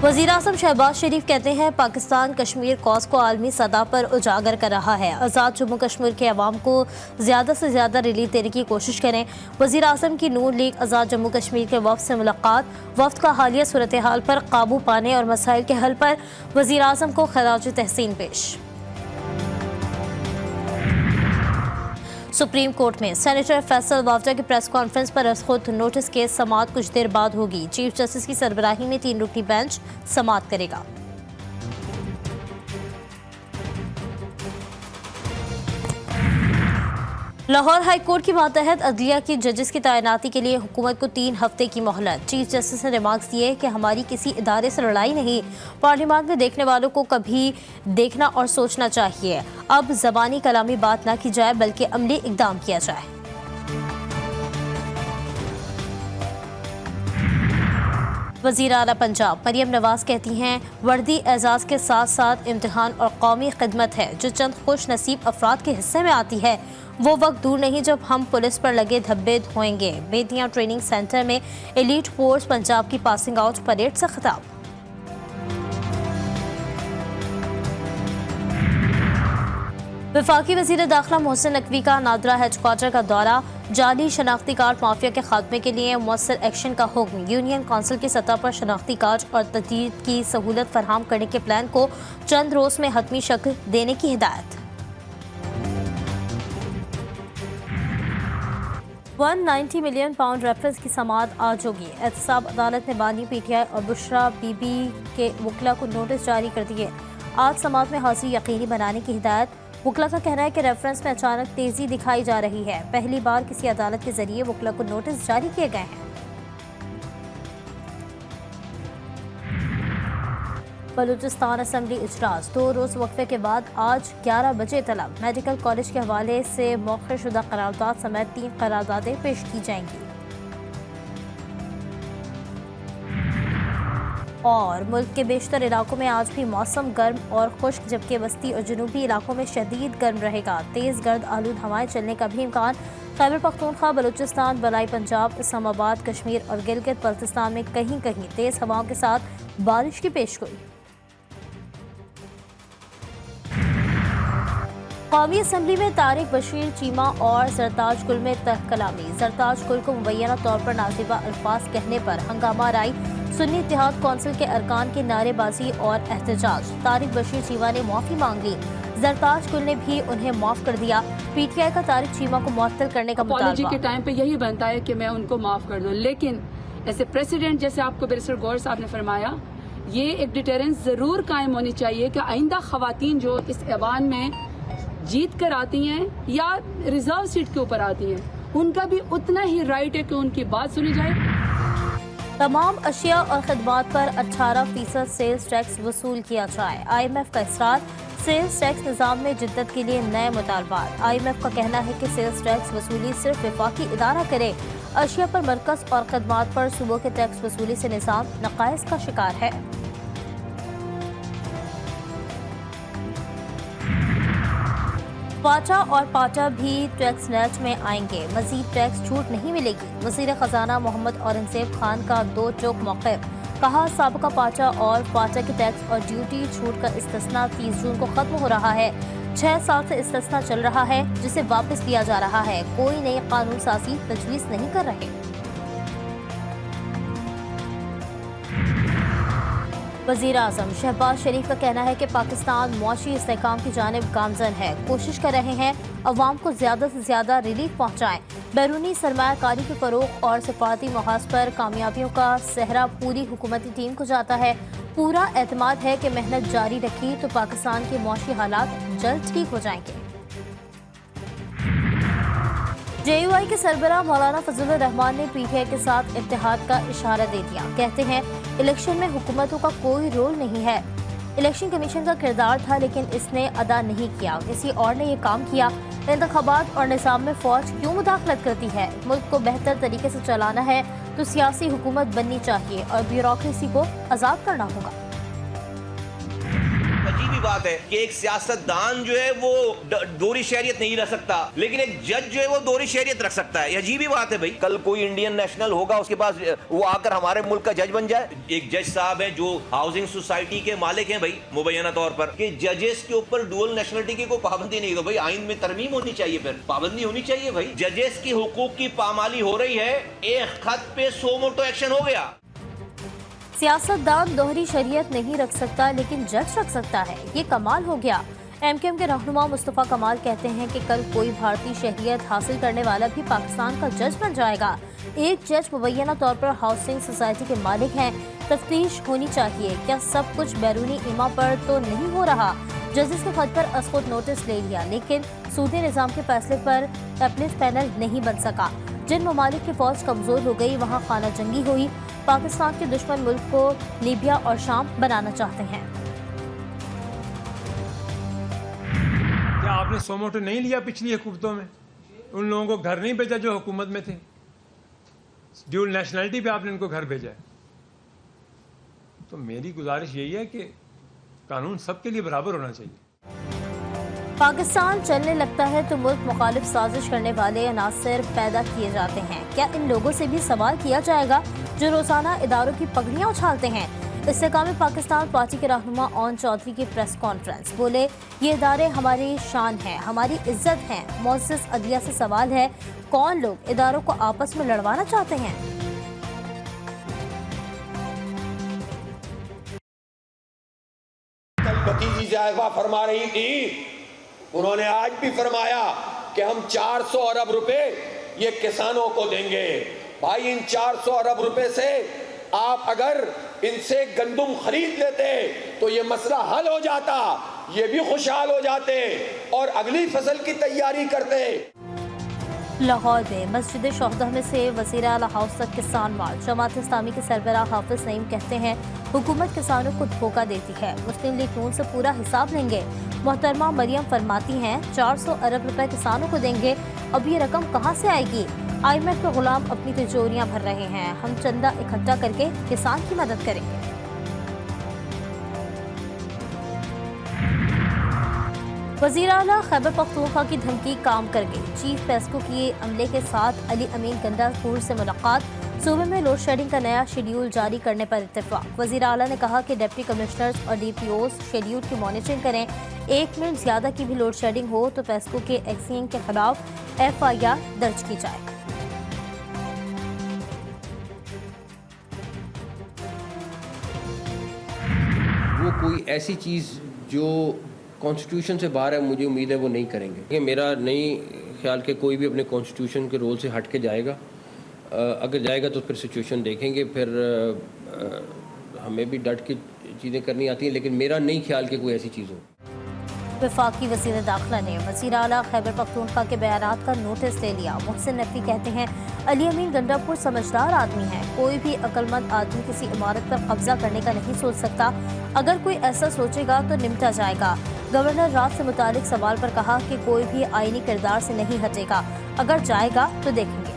वज़ीर-ए-आज़म शहबाज शरीफ कहते हैं पाकिस्तान कश्मीर कॉज को आलमी सतह पर उजागर कर रहा है। आज़ाद जम्मू कश्मीर के अवाम को ज़्यादा से ज़्यादा रिलीफ देने की कोशिश करें। वज़ीर-ए-आज़म की नून लीग आज़ाद जम्मू कश्मीर के वफ़द से मुलाकात, वफ़द का हालिया सूरत हाल पर काबू पाने और मसाइल के हल पर वज़ीर-ए-आज़म को खराज तहसीन पेश। सुप्रीम कोर्ट में सेनेटर फैसल वावजा की प्रेस कॉन्फ्रेंस पर खुद नोटिस के समाअत कुछ देर बाद होगी। चीफ जस्टिस की सरबराही में 3 रुकनी बेंच समाअत करेगा। लाहौर हाई कोर्ट की मातहत अदलिया की जजेस की तैनाती के लिए हुकूमत को 3 हफ्ते की मोहलत। चीफ जस्टिस ने रिमार्क्स दिए कि हमारी किसी इदारे से लड़ाई नहीं, पार्लियामेंट में देखने वालों को कभी देखना और सोचना चाहिए। अब ज़बानी कलामी बात ना की जाए बल्कि अमली इकदाम किया जाए। वज़ीर आला पंजाब मरियम नवाज कहती हैं वर्दी एजाज़ के साथ साथ इम्तिहान और कौमी खिदमत है जो चंद खुश नसीब अफराद के हिस्से में आती है। वो वक्त दूर नहीं जब हम पुलिस पर लगे धब्बे धोएंगे। बेतियां ट्रेनिंग सेंटर में एलीट फोर्स पंजाब की पासिंग आउट परेड से खिताब। वफाकी वज़ीर दाखिला मोहसिन नकवी का नादरा हेडक्वार्टर का दौरा, जाली शनाख्ती कार्ड माफिया के खात्मे के लिए मुअस्सर एक्शन का हुक्म। यूनियन काउंसिल की सतह पर शनाख्ती कार्ड और तजदीद की सहूलत फराहम करने के प्लान को चंद रोज में हतमी शक्ल देने की हिदायत। 190 मिलियन पाउंड रेफरेंस की समाअत आज होगी। एहतसाब अदालत ने बानी पीटीआई और बुशरा बीबी के वकला को नोटिस जारी कर दिए। आज समाअत में हाजिरी यकीनी बनाने की हिदायत। वकला का कहना है कि रेफरेंस में अचानक तेजी दिखाई जा रही है। पहली बार किसी अदालत के जरिए वकला को नोटिस जारी किए गए हैं। बलूचिस्तान असेंबली इजलास 2 रोज वक्फे के बाद आज 11 बजे तलब। मेडिकल कॉलेज के हवाले से मौखर शुदा करारदाद समेत 3 करारदादें पेश की जाएंगी। और मुल्क के बेशतर इलाकों में आज भी मौसम गर्म और खुश्क, जबकि वस्ती और जनूबी इलाकों में शदीद गर्म रहेगा। तेज़ गर्द आलूद हवाएं चलने का भी इम्कान। खैबर पख्तूनख्वा, बलूचिस्तान, बलाई पंजाब, इस्लामाबाद, कश्मीर और गिलगित बल्तिस्तान में कहीं कहीं तेज़ हवाओं के साथ बारिश की पेशगोई। कौमी असम्बली में तारिक बशीर चीमा और सरताज गुल में तह कलामी। सरताज गुल को मुबैना तौर पर नाजिबा अल्फाज कहने पर हंगामा राई। सुन्नी इत्तेहाद कौंसिल के अरकान की नारेबाजी और एहतजाज। तारिक बशीर चीमा ने माफी मांग ली। सरताज गुल ने भी उन्हें माफ कर दिया। पीटीआई का तारिक चीमा को मुअत्तल करने का मुतालबा। के टाइम पे यही बनता है कि मैं उनको माफ कर दूं, लेकिन ऐसे प्रेसिडेंट जैसे आपको बैरिस्टर गौहर साहब ने फरमाया, ये एक डिटेरेंस जरूर कायम होनी चाहिए कि आइंदा खवातीन जो इस ऐवान में जीत कर आती हैं या रिजर्व सीट के ऊपर आती हैं, उनका भी उतना ही राइट है कि उनकी बात सुनी जाए। तमाम अशिया और खदमात पर 18% सेल्स टैक्स वसूल किया जाए। IMF का इसरार। सेल्स टैक्स निज़ाम में जिद्दत के लिए नए मुतालबात। IMF का कहना है कि सेल्स टैक्स वसूली सिर्फ वफाकी इदारा करे। अशिया पर मरकज और खदमात पर सूबों के टैक्स वसूली से निज़ाम नकाइस का शिकार है। पाटा और पाटा भी टैक्स नेट में आएंगे। मजीद टैक्स छूट नहीं मिलेगी। वज़ीर खजाना मोहम्मद औरंगजेब खान का 2 टोक मौक़िफ़। कहा साबका पाटा और पाटा के टैक्स और ड्यूटी छूट का इस्तिस्ना 30 जून को खत्म हो रहा है। 6 साल से इस्तिस्ना चल रहा है जिसे वापस लिया जा रहा है। कोई नई कानून साजी तजवीज़ नहीं कर रहे। वज़ीर-ए-आज़म शहबाज शरीफ का कहना है कि पाकिस्तान मुआशी इस्तेहकाम की जानिब गामज़न है। कोशिश कर रहे हैं अवाम को ज़्यादा से ज़्यादा रिलीफ पहुँचाएँ। बैरूनी सरमायाकारी के फ़रोग़ और सफारती महाज पर कामयाबियों का सहरा पूरी हुकूमती टीम को जाता है। पूरा एतमाद है कि मेहनत जारी रखी तो पाकिस्तान के मुआशी हालात जल्द ठीक हो जाएंगे। JUI के सरबराह मौलाना फजलुर रहमान ने PTI के साथ इत्तेहाद का इशारा दे दिया। कहते हैं इलेक्शन में हुकूमतों का कोई रोल नहीं है। इलेक्शन कमीशन का किरदार था लेकिन इसने अदा नहीं किया, किसी और ने ये काम किया। इंतखाबात और निज़ाम में फौज क्यों मुदाखलत करती है? मुल्क को बेहतर तरीके से चलाना है तो सियासी हुकूमत बननी चाहिए और ब्यूरोक्रेसी को आज़ाद करना होगा। बात है कि एक सियासतदान जो है वो दोहरी शहरियत नहीं रख सकता, लेकिन एक जज जो है वो दोहरी शहरियत रख सकता है। ये अजीब ही बात है भाई। कल कोई इंडियन नेशनल होगा, उसके पास वो आकर हमारे मुल्क का जज बन जाए। एक जज साहब है जो हाउसिंग सोसाइटी के मालिक हैं भाई, मुबैना तौर पर कि जजेस के ऊपर डुअल नेशनलिटी की कोई पाबंदी नहीं। तो भाई आइन में तरमीम होनी चाहिए, फिर पाबंदी होनी चाहिए भाई। जजेस की हुकूक की पामाली हो रही है, एक खत पे 100 मोटो एक्शन हो गया। सियासतदान दोहरी शरीयत नहीं रख सकता, लेकिन जज रख सकता है। ये कमाल हो गया। एमकेएम के रहनुमा मुस्तफ़ा कमाल कहते हैं कि कल कोई भारतीय शहरियत हासिल करने वाला भी पाकिस्तान का जज बन जाएगा। एक जज मुबैना तौर पर हाउसिंग सोसाइटी के मालिक हैं। तफ्तीश होनी चाहिए, क्या सब कुछ बैरूनी इमा पर तो नहीं हो रहा। जजेस के खत पर खुद नोटिस ले लिया, लेकिन सूदी निज़ाम के फैसले पर अपील पैनल नहीं बन सका। जिन ममालिक की फौज कमजोर हो गई, वहाँ खाना जंगी हुई। पाकिस्तान के दुश्मन मुल्क को लीबिया और शाम बनाना चाहते हैं। क्या आपने सोमोटो नहीं लिया पिछली हुकूमतों में? उन लोगों को घर नहीं भेजा जो हुकूमत में थे। ड्यूल नेशनलिटी पे आपने उनको घर भेजा है। तो मेरी गुजारिश यही है कि कानून सबके लिए बराबर होना चाहिए। पाकिस्तान चलने लगता है तो मुल्क मुखालिफ साजिश करने वाले अनासर पैदा किए जाते हैं। क्या इन लोगों से भी सवाल किया जाएगा जो रोजाना इदारों की पगड़ियां उछालते हैं? इस्तेकाम पाकिस्तान पार्टी के रहनुमा ओन चौधरी की प्रेस कॉन्फ्रेंस। बोले, ये इदारे हमारी शान है, हमारी इज्जत है। मुअज़्ज़ज़ अदलिया से सवाल है, कौन लोग इदारों को आपस में लड़वाना चाहते हैं? भतीजी ज़ाहिबा फरमा रही थी, उन्होंने आज भी फरमाया कि हम 400 अरब रुपए ये किसानों को देंगे। भाई इन 400 अरब रुपए से आप अगर इनसे गंदुम खरीद लेते तो ये मसला हल हो जाता, ये भी खुशहाल हो जाते और अगली फसल की तैयारी करते। लाहौर में मस्जिद शोहदा में से वज़ीर आला हाउस तक किसान मार्च। जमात इस्लामी के सरबराह हाफिज नईम कहते हैं, हुकूमत किसानों को धोखा देती है, मुस्लिम लीग नून से पूरा हिसाब लेंगे। मोहतरमा मरियम फरमाती हैं, 400 अरब रुपए किसानों को देंगे। अब ये रकम कहाँ से आएगी? IMF के गुलाम अपनी तिजोरियां भर रहे हैं। हम चंदा इकट्ठा करके किसान की मदद करेंगे। वज़ीर आला खैबर पख्तूनख्वा की धमकी काम कर गई। चीफ पेस्को के अमले के साथ अली अमीन गंडापुर से मुलाकात। सूबे में लोड शेडिंग का नया शेड्यूल जारी करने पर इत्तेफाक। वज़ीर आला ने कहा कि डिप्टी कमिश्नर्स और DPOs शेड्यूल की मॉनिटरिंग करें। 1 मिनट ज्यादा की भी लोड शेडिंग हो तो पेस्को के एक्सिंग के खिलाफ FIR दर्ज की जाए। वो कोई ऐसी चीज़ जो कॉन्स्टिट्यूशन से बाहर है, मुझे उम्मीद है वो नहीं करेंगे। कि मेरा नहीं ख्याल कि कोई भी अपने कॉन्स्टिट्यूशन के रोल से हट के जाएगा। अगर जाएगा तो फिर सिचुएशन देखेंगे, फिर हमें भी डट के चीज़ें करनी आती हैं, लेकिन मेरा नहीं ख्याल कि कोई ऐसी चीज़ हो। वफाकी वज़ीर दाखिला ने वज़ीर आला खैबर पख्तूनख्वा के बयानात का नोटिस ले लिया। मोहसिन नकवी कहते हैं, अली अमीन गंडापुर समझदार आदमी है। कोई भी अक्लमंद आदमी किसी इमारत पर कब्जा करने का नहीं सोच सकता। अगर कोई ऐसा सोचेगा तो निपटा जाएगा। गवर्नर राज से मुतालिक सवाल पर कहा कि कोई भी आईनी किरदार से नहीं हटेगा, अगर जाएगा तो देखेंगे।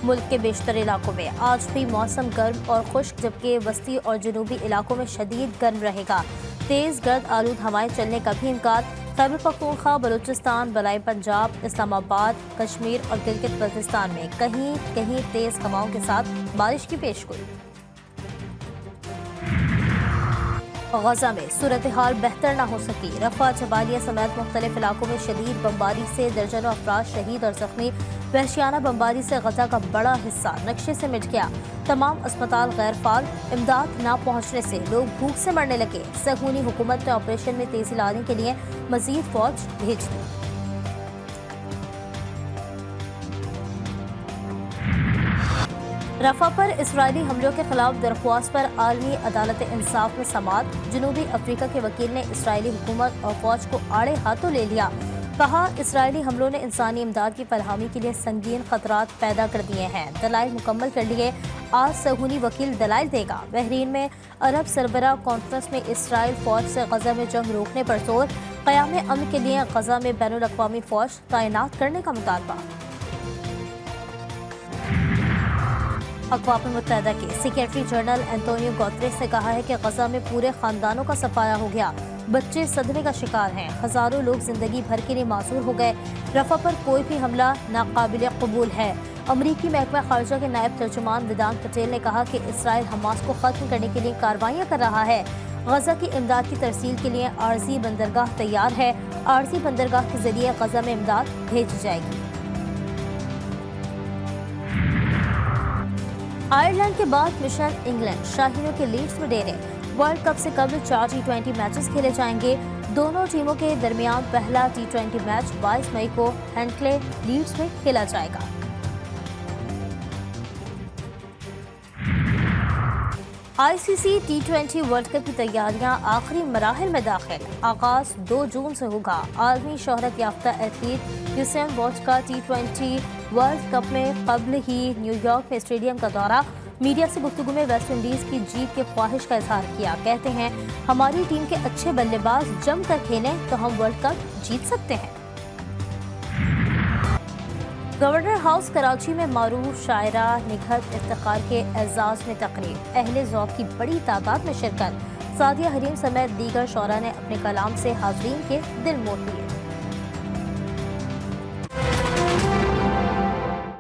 मुल्क के बेशतर इलाकों में आज भी मौसम गर्म और खुश्क, जबकि वस्ती और जनूबी इलाकों में शदीद गर्म रहेगा। तेज़ गर्द आलूद हवाएं चलने का भी इम्कान। खैबर पख्तूनख्वा, बलूचिस्तान, बलाई पंजाब, इस्लामाबाद, कश्मीर और गिलगित बल्तिस्तान में कहीं कहीं तेज़ हवाओं के साथ बारिश की पेशगोई। गजा में सूरत हाल बेहतर न हो सकी। रफा, जबालिया समेत मुख्तलिफ इलाकों में शदीद बमबारी से दर्जनों अफराद शहीद और जख्मी। वहशियाना बमबारी से गजा का बड़ा हिस्सा नक्शे से मिट गया। तमाम अस्पताल गैर फाल। इमदाद न पहुँचने से लोग भूख से मरने लगे। सहूनी हुकूमत ने ऑपरेशन में तेजी लाने के लिए मजीद फौज भेज दी। रफा पर इसराइली हमलों के खिलाफ दरख्वास्त पर आलमी अदालत इंसाफ में समाअत। जनूबी अफ्रीका के वकील ने इसराइली हुकूमत और फौज को आड़े हाथों ले लिया। कहा, इसराइली हमलों ने इंसानी इमदाद की फरहमी के लिए संगीन खतरात पैदा कर दिए हैं। दलाइल मुकम्मल कर लिए। आज सहूनी वकील दलाइल देगा। बहरीन में अरब सरबराह कॉन्फ्रेंस में इसराइल फौज से गजा में जंग रोकने पर जोर। क़याम अमन के लिए गजा में बैनुल अक़वामी फौज तैनात करने का मुतालबा। अक़वाम मुत्तहिदा के सेक्रेटरी जनरल एंटोनियो गुतेरेस ने कहा है कि गजा में पूरे खानदानों का सफाया हो गया। बच्चे सदमे का शिकार हैं। हजारों लोग जिंदगी भर के लिए मासूर हो गए। रफा पर कोई भी हमला नाकाबिल कबूल है। अमरीकी महकमा खारजा के नायब तर्जुमान वेदांत पटेल ने कहा कि इसराइल हमास को खत्म करने के लिए कार्रवाइयां कर रहा है। गजा की इमदाद की तरसील के लिए आर्जी बंदरगाह तैयार है। आर्जी बंदरगाह के जरिए गजा में इमदाद भेजी जाएगी। आयरलैंड के बाद मिशन इंग्लैंड, शाहीनों के लीड्स में डेरे। वर्ल्ड कप से कबल 4 T20 मैचेस खेले जाएंगे। दोनों टीमों के दरमियान पहला T20 मैच 22 मई को हैंक्ले लीड्स में खेला जाएगा। ICC T20 वर्ल्ड कप की तैयारियां आखिरी मराहिल में दाखिल। आगाज 2 जून से होगा। आलमी शोहरत याफ्ता एथलीट यूसेन बोल्ट का T20 वर्ल्ड कप में कबल ही न्यूयॉर्क में स्टेडियम का दौरा। मीडिया से गुफ्तगू में वेस्ट इंडीज की जीत की ख्वाहिश का इजहार किया। कहते हैं, हमारी टीम के अच्छे बल्लेबाज जमकर खेलें तो हम वर्ल्ड कप जीत सकते हैं। गवर्नर हाउस कराची में मारूफ शायरा निघत इफ्तिखार के एजाज में तकरीब। अहले ज़ौक़ की बड़ी तादाद में शिरकत। सादिया हरीम समेत दीगर शोरा ने अपने कलाम से हाज़रीन के दिल मोह लिए।